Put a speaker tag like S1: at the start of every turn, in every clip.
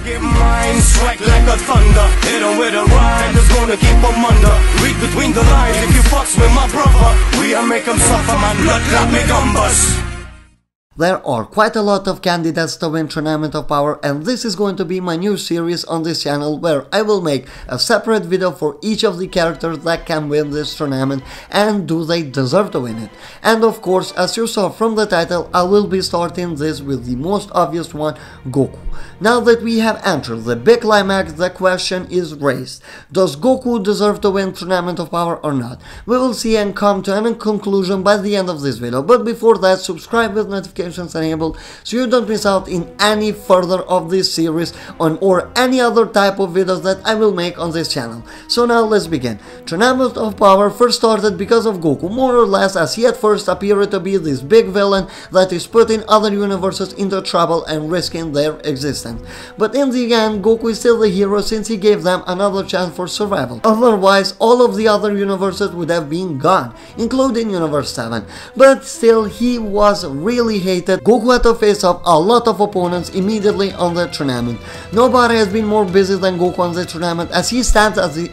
S1: Get mine, strike like a thunder. Hit 'em with a rhyme that's gonna keep 'em under. Read between the lines if you fucks with my brother. We'll make 'em suffer, man, blood clot me gumbus.
S2: There are quite a lot of candidates to win Tournament of Power, and this is going to be my new series on this channel where I will make a separate video for each of the characters that can win this tournament and do they deserve to win it. And of course, as you saw from the title, I will be starting this with the most obvious one, Goku. Now that we have entered the big climax, the question is raised. Does Goku deserve to win Tournament of Power or not? We will see and come to a conclusion by the end of this video, but before that, subscribe with notifications enabled so you don't miss out in any further of this series or any other type of videos that I will make on this channel. So now let's begin. Tournament of Power first started because of Goku, more or less, as he at first appeared to be this big villain that is putting other universes into trouble and risking their existence. But in the end, Goku is still the hero since he gave them another chance for survival. Otherwise, all of the other universes would have been gone, including Universe 7. But still, he was really hated. Goku had to face off a lot of opponents immediately on the tournament. Nobody has been more busy than Goku on the tournament, as he stands as the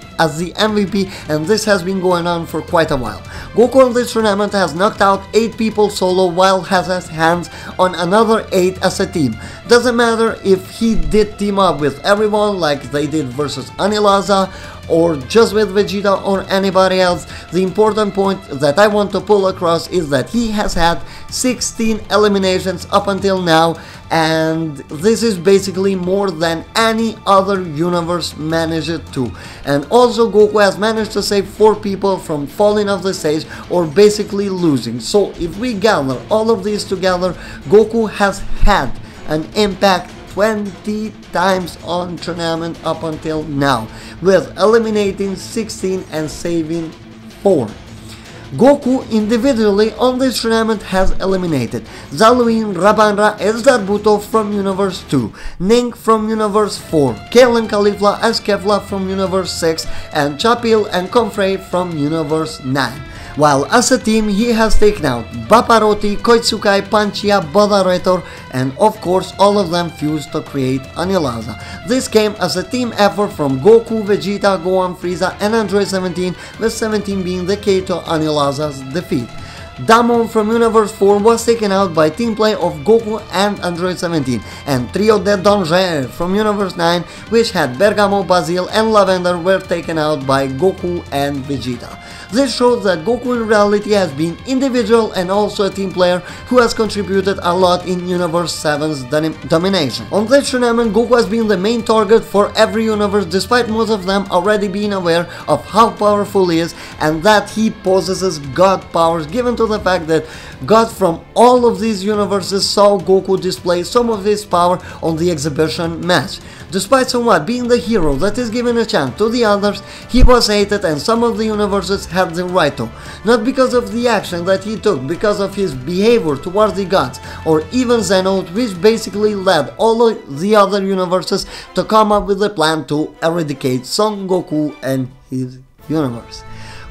S2: MVP, and this has been going on for quite a while. Goku on this tournament has knocked out 8 people solo while has his hands on another 8 as a team. Doesn't matter if he did team up with everyone like they did versus Anilaza or just with Vegeta or anybody else. The important point that I want to pull across is that he has had 16 eliminations up until now, and this is basically more than any other universe managed to. And also Goku has managed to save 4 people from falling off the stage or basically losing. So if we gather all of these together, Goku has had an impact 20 times on tournament up until now, with eliminating 16 and saving 4. Goku individually on this tournament has eliminated Zaluin, Rabanra, Ezdarbuto from Universe 2, Ning from Universe 4, Kalen Caulifla as Kefla from Universe 6, and Chapil and Comfrey from Universe 9. While as a team, he has taken out Baparoti, Koitsukai, Panchia, Bodaretor, and of course all of them fused to create Anilaza. This came as a team effort from Goku, Vegeta, Gohan, Frieza, and Android 17, with 17 being the key to Anilaza's defeat. Damon from Universe 4 was taken out by team play of Goku and Android 17, and Trio de Danger from Universe 9, which had Bergamo, Basil, and Lavender, were taken out by Goku and Vegeta. This shows that Goku in reality has been individual and also a team player who has contributed a lot in Universe 7's domination. On this tournament, Goku has been the main target for every universe, despite most of them already being aware of how powerful he is and that he possesses god powers, given to the fact that God from all of these universes saw Goku display some of his power on the exhibition match. Despite somewhat being the hero that is given a chance to the others, he was hated and some of the universes had the right to. Not because of the action that he took, because of his behavior towards the gods, or even Zeno, which basically led all of the other universes to come up with a plan to eradicate Son Goku and his universe.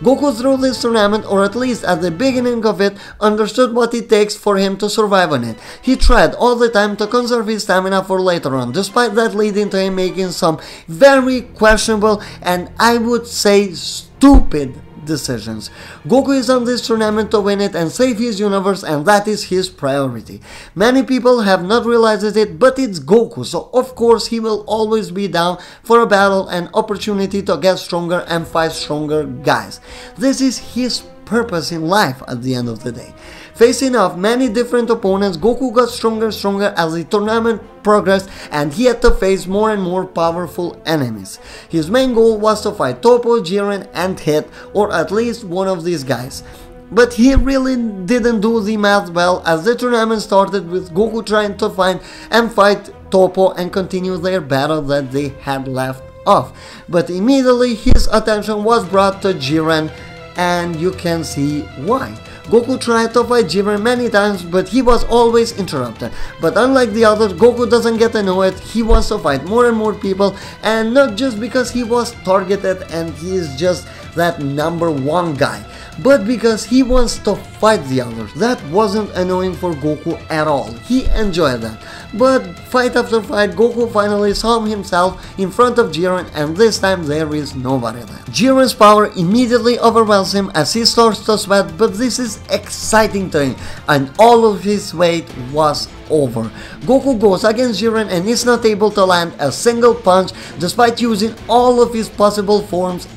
S2: Goku through this tournament, or at least at the beginning of it, understood what it takes for him to survive on it. He tried all the time to conserve his stamina for later on, despite that leading to him making some very questionable and I would say stupid decisions. Goku is on this tournament to win it and save his universe, and that is his priority. Many people have not realized it, but it's Goku, so of course he will always be down for a battle and opportunity to get stronger and fight stronger guys. This is his purpose in life at the end of the day. Facing off many different opponents, Goku got stronger and stronger as the tournament progressed, and he had to face more and more powerful enemies. His main goal was to fight Toppo, Jiren, and Hit, or at least one of these guys. But he really didn't do the math well, as the tournament started with Goku trying to find and fight Toppo and continue their battle that they had left off. But immediately his attention was brought to Jiren, and you can see why. Goku tried to fight Jiren many times, but he was always interrupted. But unlike the others, Goku doesn't get annoyed. He wants to fight more and more people, and not just because he was targeted and he is just that #1 guy, but because he wants to fight the others. That wasn't annoying for Goku at all. He enjoyed that. But fight after fight, Goku finally saw himself in front of Jiren, and this time there is nobody there. Jiren's power immediately overwhelms him as he starts to sweat, but this is exciting to him, and all of his weight was over. Goku goes against Jiren and is not able to land a single punch despite using all of his possible forms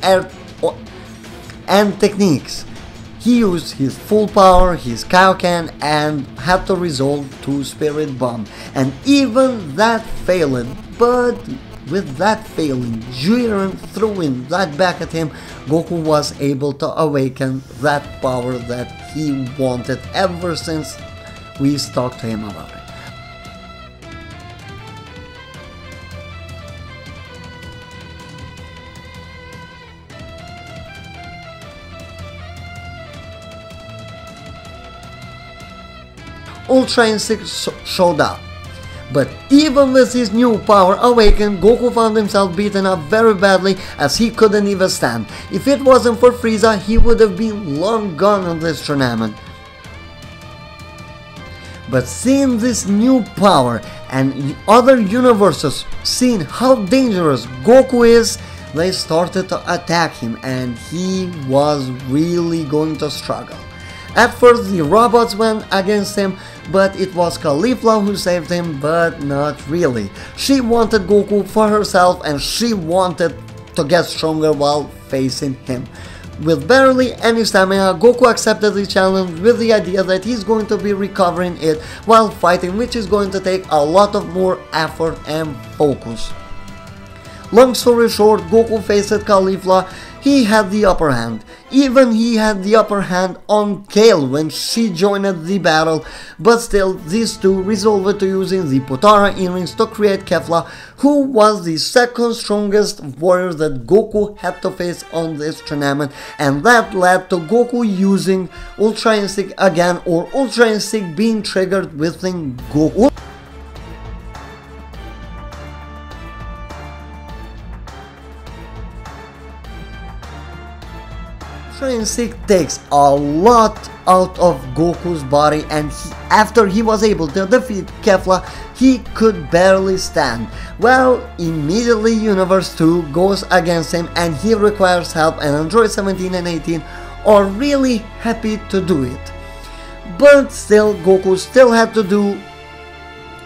S2: and techniques. He used his full power, his Kaioken, and had to resolve to Spirit Bomb. And even that failed, but with that failing, Jiren throwing that back at him, Goku was able to awaken that power that he wanted ever since we talked to him about it. Ultra Instinct showed up. But even with his new power awakened, Goku found himself beaten up very badly as he couldn't even stand. If it wasn't for Frieza, he would have been long gone on this tournament. But seeing this new power and other universes seeing how dangerous Goku is, they started to attack him and he was really going to struggle. At first the robots went against him, but it was Caulifla who saved him, but not really. She wanted Goku for herself and she wanted to get stronger while facing him. With barely any stamina, Goku accepted the challenge with the idea that he's going to be recovering it while fighting, which is going to take a lot of more effort and focus. Long story short, Goku faced Caulifla. He had the upper hand. Even he had the upper hand on Kale when she joined the battle, but still these two resolved to using the Potara earrings to create Kefla, who was the second strongest warrior that Goku had to face on this tournament, and that led to Goku using Ultra Instinct again, or Ultra Instinct being triggered within Goku. Ultra Instinct takes a lot out of Goku's body, and after he was able to defeat Kefla, he could barely stand. Well, immediately Universe 2 goes against him and he requires help, and Android 17 and 18 are really happy to do it. But still, Goku still had to do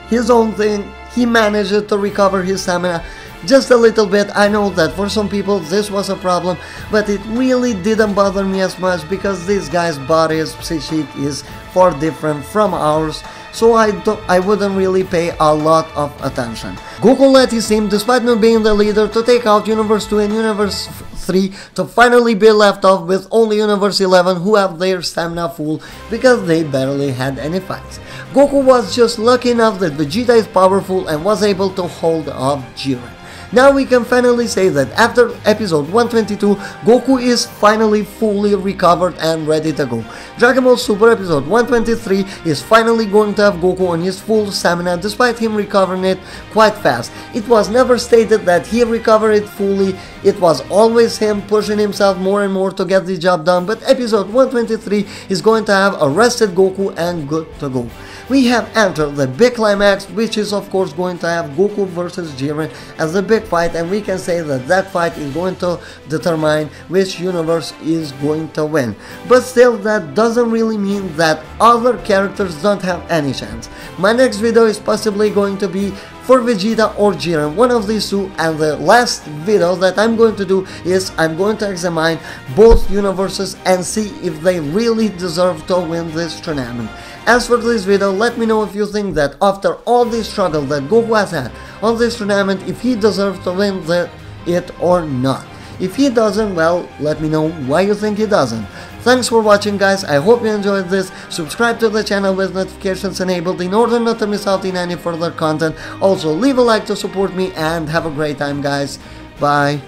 S2: his own thing. He managed to recover his stamina just a little bit. I know that for some people this was a problem, but it really didn't bother me as much because this guy's body's psychic is far different from ours, so I wouldn't really pay a lot of attention. Goku led his team, despite not being the leader, to take out Universe 2 and Universe 3 to finally be left off with only Universe 11, who have their stamina full because they barely had any fights. Goku was just lucky enough that Vegeta is powerful and was able to hold off Jiren. Now we can finally say that after episode 122, Goku is finally fully recovered and ready to go. Dragon Ball Super episode 123 is finally going to have Goku on his full stamina, despite him recovering it quite fast. It was never stated that he recovered it fully, it was always him pushing himself more and more to get the job done, but episode 123 is going to have a rested Goku and good to go. We have entered the big climax, which is of course going to have Goku versus Jiren as the big fight, and we can say that that fight is going to determine which universe is going to win. But still, that doesn't really mean that other characters don't have any chance. My next video is possibly going to be for Vegeta or Jiren, one of these two, and the last video that I'm going to do is I'm going to examine both universes and see if they really deserve to win this tournament. As for this video, let me know if you think that after all this struggle that Goku has had on this tournament, if he deserves to win it or not. If he doesn't, well, let me know why you think he doesn't. Thanks for watching, guys. I hope you enjoyed this. Subscribe to the channel with notifications enabled in order not to miss out in any further content. Also, leave a like to support me and have a great time, guys. Bye.